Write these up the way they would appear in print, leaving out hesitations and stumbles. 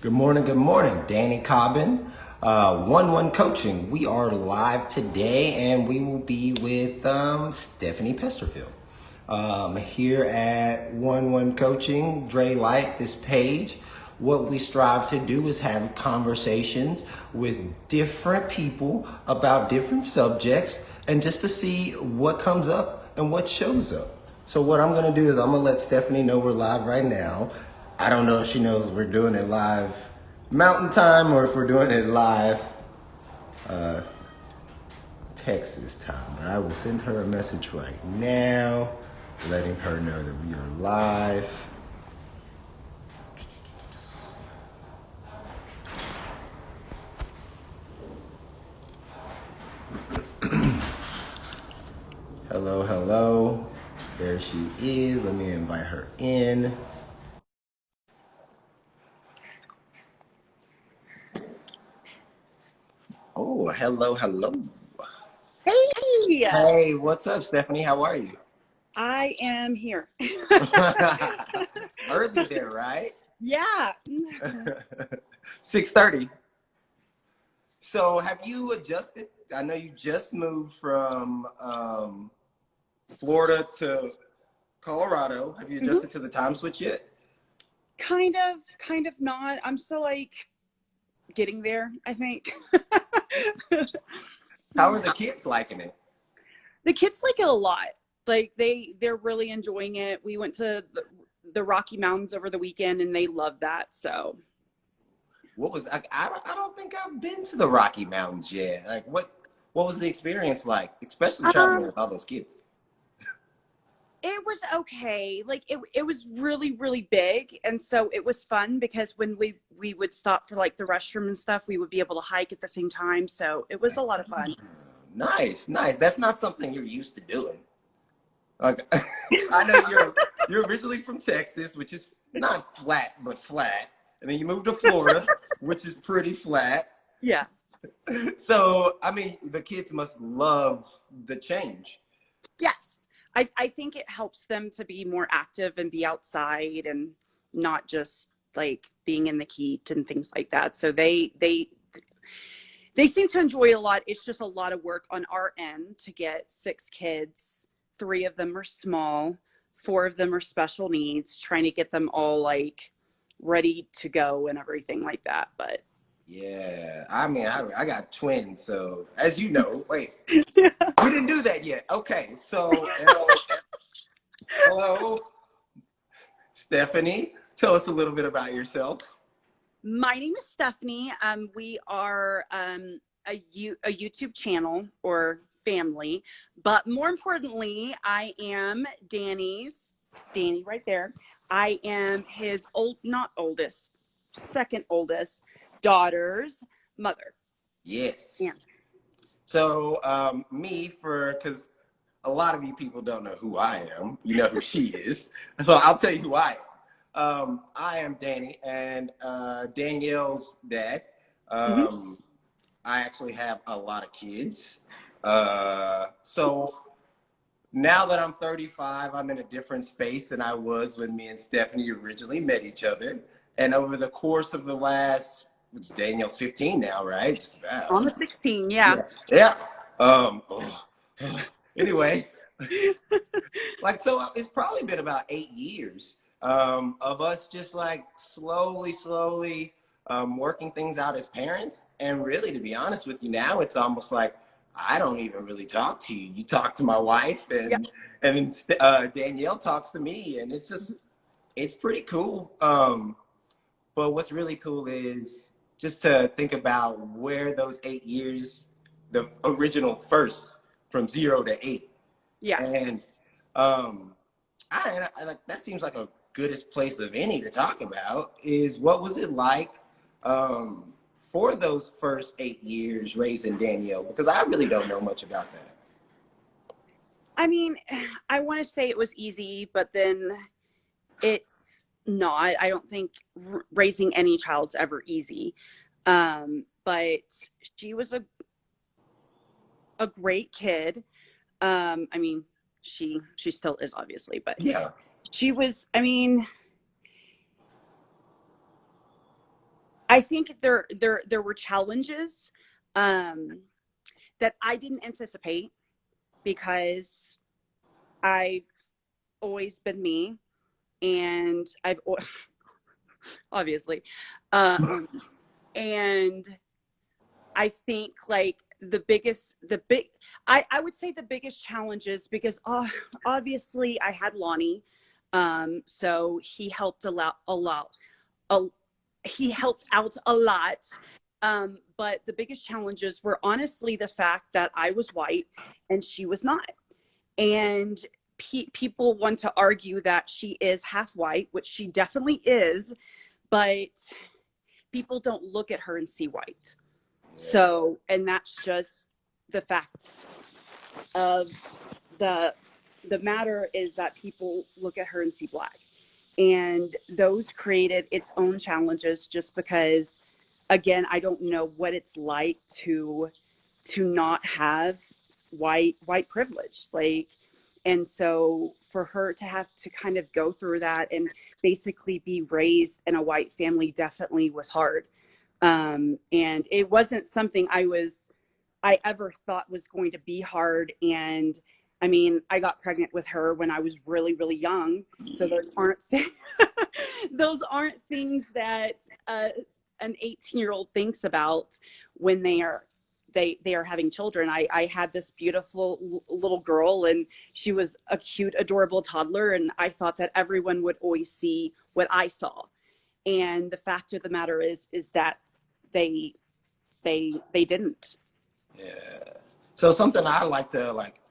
Good morning, good morning. Danny Cobbin, 1-1 Coaching. We are live today and we will be with Stephanie Pesterfield. Here at 1-1 Coaching, Dre like this page. What we strive to do is have conversations with different people about different subjects and just to see what comes up and what shows up. So what I'm going to do is I'm going to let Stephanie know we're live right now. I don't know if she knows we're doing it live Mountain Time or if we're doing it live Texas time. But I will send her a message right now letting her know that we are live. Hello, hello. There she is. Let me invite her in. Oh, hello, hello. Hey, Hey, what's up, Stephanie? How are you? I am here. Early there, right? Yeah. 6:30. So have you adjusted? I know you just moved from Florida to Colorado. Have you adjusted to the time switch yet? Kind of not. I'm still like getting there, I think. How are the kids liking it? The kids like it a lot. Like they're really enjoying it. We went to the Rocky Mountains over the weekend and they loved that. So I don't think I've been to the Rocky Mountains yet. Like what was the experience like, especially traveling um with all those kids? it was okay. Like it was really big, and so it was fun because when we would stop for like the restroom and stuff, we would be able to hike at the same time. So it was a lot of fun. Nice, nice. That's not something you're used to doing. Like I know you're originally from Texas, which is not flat but flat, and then you moved to Florida, which is pretty flat. Yeah. So I mean, the kids must love the change. Yes. I think it helps them to be more active and be outside and not just like being in the heat and things like that. So they seem to enjoy it a lot. It's just a lot of work on our end to get 6 kids. 3 of them are small, 4 of them are special needs, trying to get them all like ready to go and everything like that. But Yeah, I mean, I got twins, so as you know, wait, we didn't do that yet. Okay, so hello, Stephanie. Tell us a little bit about yourself. my name is Stephanie. We are a YouTube channel or family, but more importantly, I am Danny right there. I am his not oldest, second oldest daughter's mother. Yes. Yeah. So because a lot of you people don't know who I am. You know who she is. So I'll tell you who I am. I am Danny and Danielle's dad. hmm I actually have a lot of kids. So now that I'm 35, I'm in a different space than I was when me and Stephanie originally met each other. And over the course of the last, which Danielle's 15 now, right? Just about. On the 16, yeah. Yeah. Yeah. Oh. Anyway, like, so it's probably been about 8 years of us just like slowly working things out as parents. And really, to be honest with you, now it's almost like I don't even really talk to you. You talk to my wife, Yeah. and then Danielle talks to me, and it's pretty cool. But what's really cool is just to think about where those 8 years, the original first from 0 to 8, Yeah. and I like that seems like a goodest place of any to talk about is what was it like for those first 8 years raising Danielle, because I really don't know much about that. I mean, I want to say it was easy, but then it's not. I don't think raising any child's ever easy. But she was a great kid. I mean, she still is obviously, but Yeah. she was, I mean, I think there were challenges that I didn't anticipate because I've always been me, and obviously, um, and I think like I would say the biggest challenges because obviously I had Lonnie, so he helped a, he helped out a lot. But the biggest challenges were honestly the fact that I was white and she was not. And people want to argue that she is half white, which she definitely is, but people don't look at her and see white. So, and that's just the facts of the the matter is that people look at her and see black. And those created its own challenges just because again, I don't know what it's like to not have white privilege. Like, and so for her to have to kind of go through that and basically be raised in a white family definitely was hard. And it wasn't something I ever thought was going to be hard. And I mean, I got pregnant with her when I was really, really young. So those aren't those aren't things that an 18-year-old thinks about when they are having children. I had this beautiful little girl, and she was a cute, adorable toddler, and I thought that everyone would always see what I saw. And the fact of the matter is that they didn't. Yeah. So something I like to like,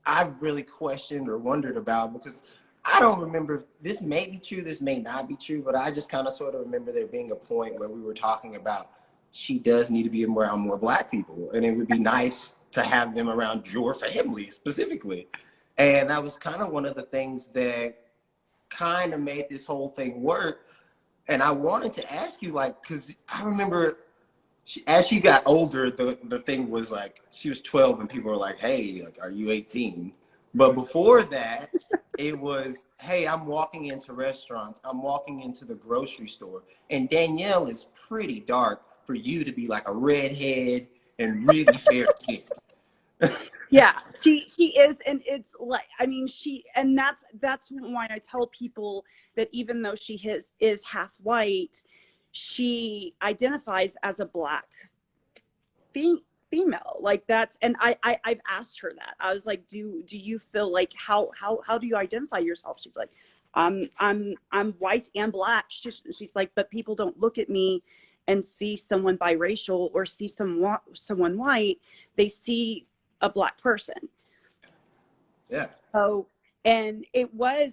I've really questioned or wondered about because I don't remember, this may be true, this may not be true, but I just kind of sort of remember there being a point where we were talking about she does need to be around more black people, and it would be nice to have them around your family specifically. And that was kind of one of the things that kind of made this whole thing work. And I wanted to ask you, like, because I remember as she got older, the thing was like, she was 12 and people were like, hey, like, are you 18? But before that, it was, hey, I'm walking into restaurants, I'm walking into the grocery store, and Danielle is pretty dark for you to be like a redhead and really fair skin. Yeah, she is, and it's like, I mean, and that's why I tell people that even though she is half white, she identifies as a black female. Like that's, and I've asked her that. I was like, do you feel like how do you identify yourself? She's like, I'm white and black. She's like, but people don't look at me and see someone biracial or see someone white. They see a black person. Yeah. Oh, and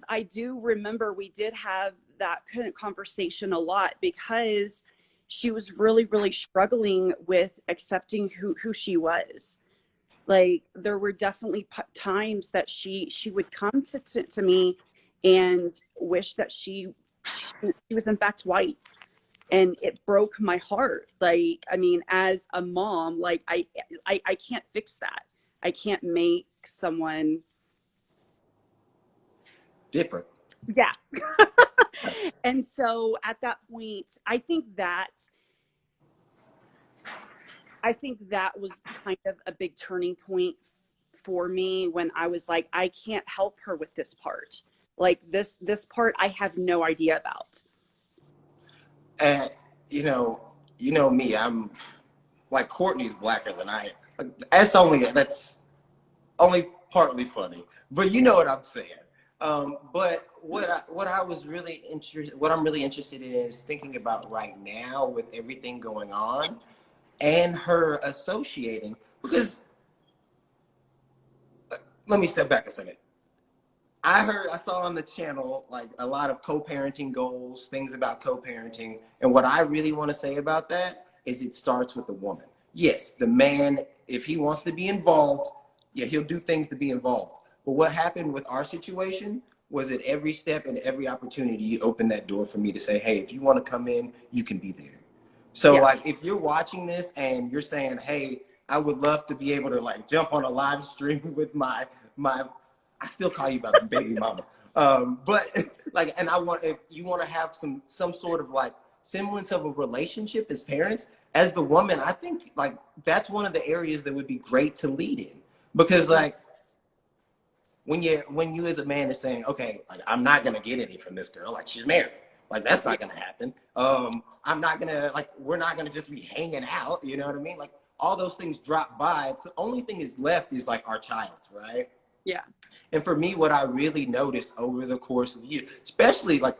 I do remember we did have that kind of conversation a lot because she was really, really struggling with accepting who she was. Like there were definitely times that she would come to me and wish that she was in fact white. And it broke my heart. Like, I mean, as a mom, like I can't fix that. I can't make someone Different. yeah. And so at that point, I think that was kind of a big turning point for me when I was like, I can't help her with this part. Like this part I have no idea about. And you know me, I'm like, Courtney's blacker than I am. That's only partly funny, but you know what I'm saying. But what I was really interested, what I'm really interested in is thinking about right now with everything going on and her associating, because let me step back a second. I saw on the channel like a lot of co-parenting goals, things about co-parenting. And what I really want to say about that is it starts with the woman. Yes, the man, if he wants to be involved, yeah, he'll do things to be involved. But what happened with our situation was at every step and every opportunity, you opened that door for me to say, hey, if you want to come in, you can be there. So Yeah. like, if you're watching this and you're saying, hey, I would love to be able to like jump on a live stream with my I still call you baby mama. But like, and if you want to have some sort of like semblance of a relationship as parents, as the woman, I think like that's one of the areas that would be great to lead in. Because like when you as a man are saying, okay, like I'm not gonna get any from this girl, like she's married. Like that's not gonna happen. I'm not gonna like we're not gonna just be hanging out, you know what I mean? Like all those things drop by. It's the only thing is left is like our child, right? Yeah. And for me, what I really noticed over the course of years, especially like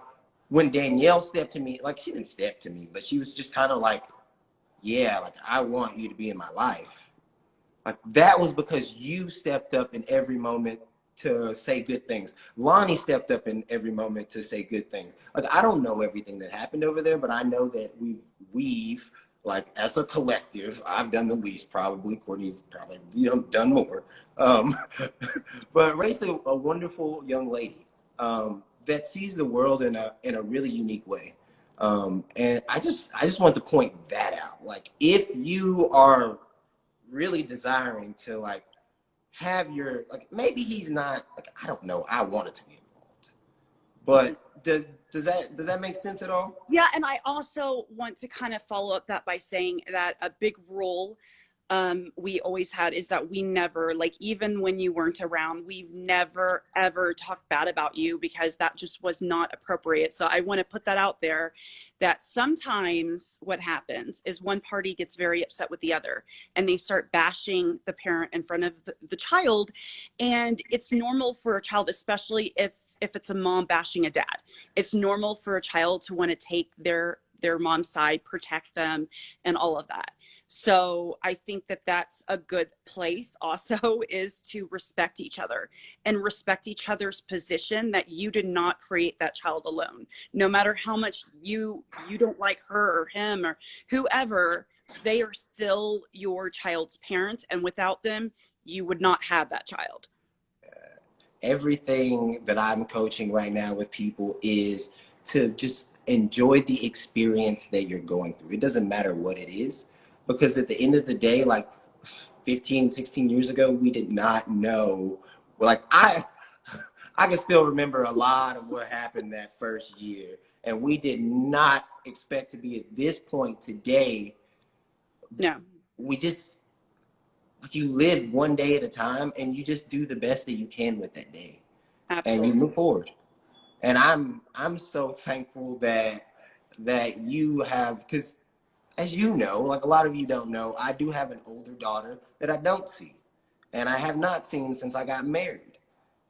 when Danielle stepped to me, like she didn't step to me, but she was just kind of like, yeah, like I want you to be in my life. Like that was because you stepped up in every moment to say good things. Lonnie stepped up in every moment to say good things. Like I don't know everything that happened over there, but I know that we've like as a collective, I've done the least probably. Courtney's probably done more. Um, but raised a wonderful young lady that sees the world in a really unique way. And I just want to point that out. Like if you are really desiring to like have your like maybe he's not like I don't know I wanted to be involved, but does that make sense at all? Yeah, and I also want to kind of follow up that by saying that a big rule we always had is that we never, like even when you weren't around, we never ever talked bad about you because that just was not appropriate. So I want to put that out there that sometimes what happens is one party gets very upset with the other and they start bashing the parent in front of the child. And it's normal for a child, especially if it's a mom bashing a dad, it's normal for a child to want to take their mom's side, protect them, and all of that. So I think that that's a good place also is to respect each other and respect each other's position, that you did not create that child alone. No matter how much you don't like her or him or whoever, they are still your child's parents. And without them, you would not have that child. Everything that I'm coaching right now with people is to just enjoy the experience that you're going through. It doesn't matter what it is, because at the end of the day, like 15, 16 years ago, we did not know. Like I can still remember a lot of what happened that first year, and we did not expect to be at this point today. No. We just you live one day at a time and you just do the best that you can with that day. Absolutely. And you move forward. And I'm so thankful that you have, because as you know, like a lot of you don't know, I do have an older daughter that I don't see, and I have not seen since I got married.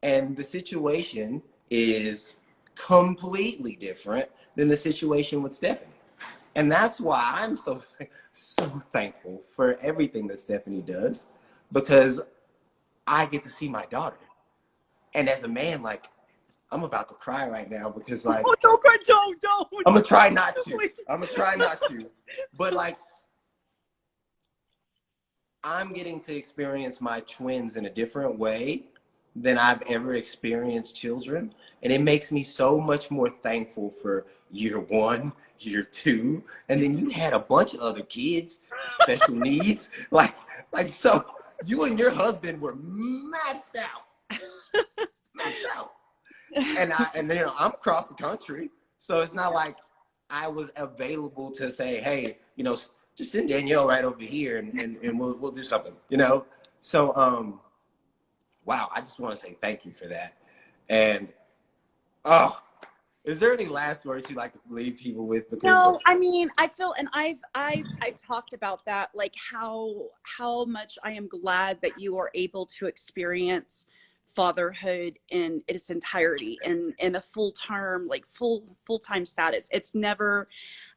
And the situation is completely different than the situation with Stephanie. And that's why I'm so thankful for everything that Stephanie does, because I get to see my daughter. And as a man, like I'm about to cry right now because like Don't. I'm gonna try not to. Please. I'm gonna try not to. But like I'm getting to experience my twins in a different way than I've ever experienced children. And it makes me so much more thankful for year one, year two. And then you had a bunch of other kids, special needs. Like so you and your husband were maxed out. Maxed out. And I'm across the country. So it's not like I was available to say, hey, just send Danielle right over here and we'll do something, So wow, I just want to say thank you for that. And is there any last words you'd like to leave people with? Because No, I mean, I feel, and I've talked about that, like how much I am glad that you are able to experience fatherhood in its entirety and in a full-time status. It's never,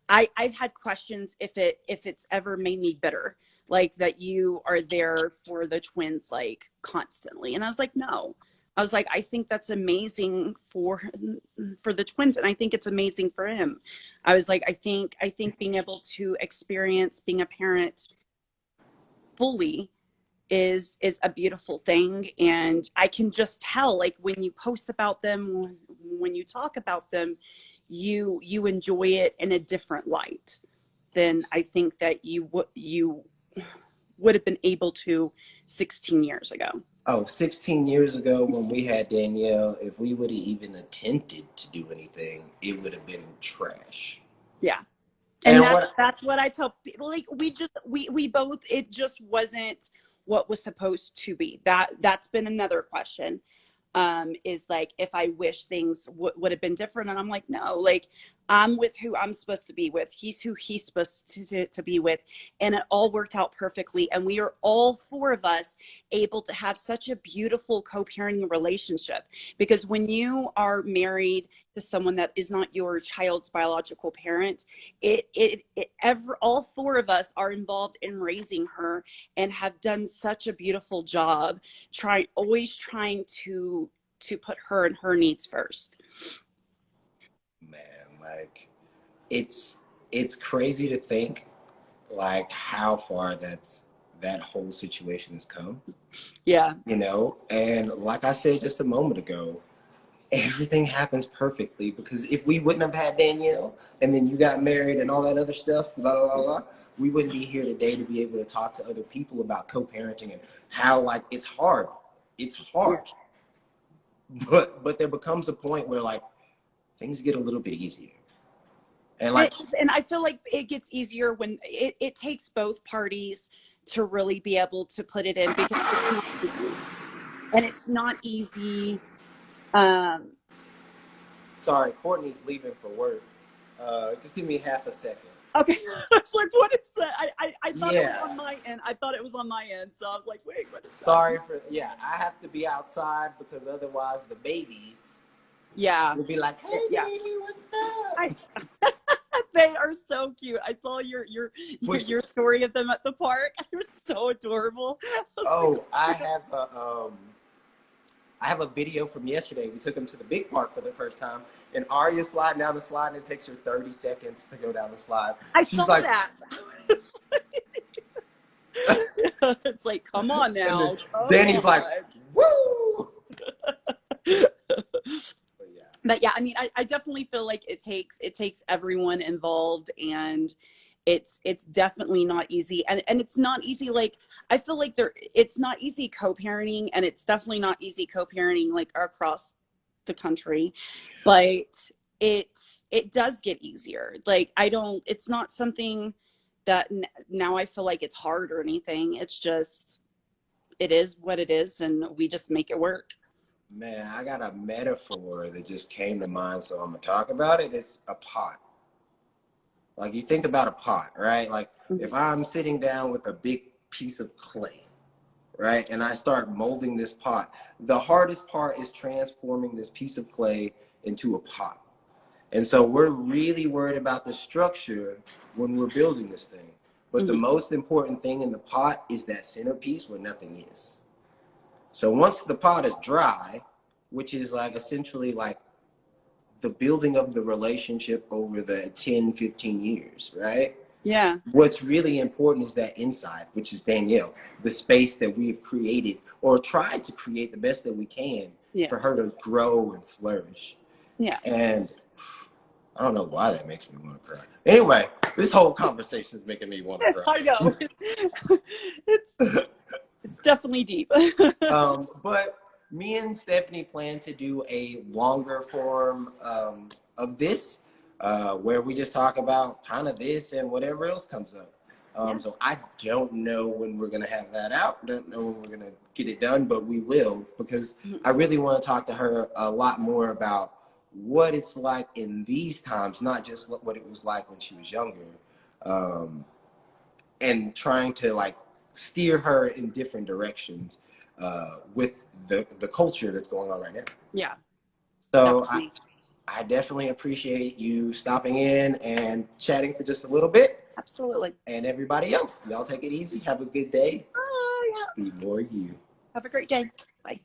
I've had questions if it's ever made me bitter, like that you are there for the twins like constantly. And I was like, no. I was like, I think that's amazing for the twins, and I think it's amazing for him. I was like, I think being able to experience being a parent fully is a beautiful thing. And I can just tell, like when you post about them, when you talk about them, you enjoy it in a different light than I think that you would have been able to 16 years ago. 16 years ago when we had Danielle, if we would have even attempted to do anything, it would have been trash. Yeah. And And that's what I tell people. Like we both, it just wasn't what was supposed to be. That's been another question. Is like, if I wish things would have been different. And I'm like, no, like I'm with who I'm supposed to be with. He's who he's supposed to be with. And it all worked out perfectly. And we are all four of us able to have such a beautiful co-parenting relationship. Because when you are married to someone that is not your child's biological parent, all four of us are involved in raising her and have done such a beautiful job always trying to put her and her needs first. man, like it's crazy to think like how far that whole situation has come. Yeah. You know, and like I said just a moment ago, everything happens perfectly because if we wouldn't have had Danielle and then you got married and all that other stuff, blah, blah, blah, blah, we wouldn't be here today to be able to talk to other people about co-parenting and how like it's hard. It's hard. But there becomes a point where like things get a little bit easier. And like And I feel like it gets easier when it takes both parties to really be able to put it in, because it's not easy. And it's not easy. Sorry, Courtney's leaving for work. Just give me half a second. Okay. I was like, what is that? I thought it was Yeah. on my end. I thought it was on my end. So I was like, wait, what is that? Sorry for, yeah, I have to be outside because otherwise the babies will be like, hey, Yeah. baby, what's up? They are so cute. I saw your story of them at the park. They're so adorable. Oh, I have a video from yesterday. We took them to the big park for the first time, and Arya's sliding down the slide, and it takes her 30 seconds to go down the slide. She's saw like, that. It's like, come on now. Danny's like, woo! But yeah, I mean, I definitely feel like it takes everyone involved, and it's definitely not easy, and it's not easy. Like I feel like it's not easy co-parenting, and it's definitely not easy co-parenting like across the country, but it does get easier. Like it's not something that now I feel like it's hard or anything. It's just, it is what it is, and we just make it work. Man, I got a metaphor that just came to mind, so I'm gonna talk about it. It's a pot. Like you think about a pot, right? Like if I'm sitting down with a big piece of clay, right? And I start molding this pot, the hardest part is transforming this piece of clay into a pot. And so we're really worried about the structure when we're building this thing. But the most important thing in the pot is that centerpiece where nothing is. So once the pot is dry, which is like essentially like the building of the relationship over the 10, 15 years, right? Yeah. What's really important is that inside, which is Danielle, the space that we've created or tried to create the best that we can for her to grow and flourish. Yeah. And I don't know why that makes me want to cry. Anyway, this whole conversation is making me want to cry. I know. It's definitely deep. But me and Stephanie plan to do a longer form of this, where we just talk about kind of this and whatever else comes up. So I don't know when we're going to have that out. Don't know when we're going to get it done, but we will, because I really want to talk to her a lot more about what it's like in these times, not just what it was like when she was younger, and trying to like steer her in different directions with the culture that's going on right now. Yeah. So I definitely appreciate you stopping in and chatting for just a little bit. Absolutely. And everybody else, y'all take it easy. Have a good day. Oh, yeah. Be more you. Have a great day. Bye.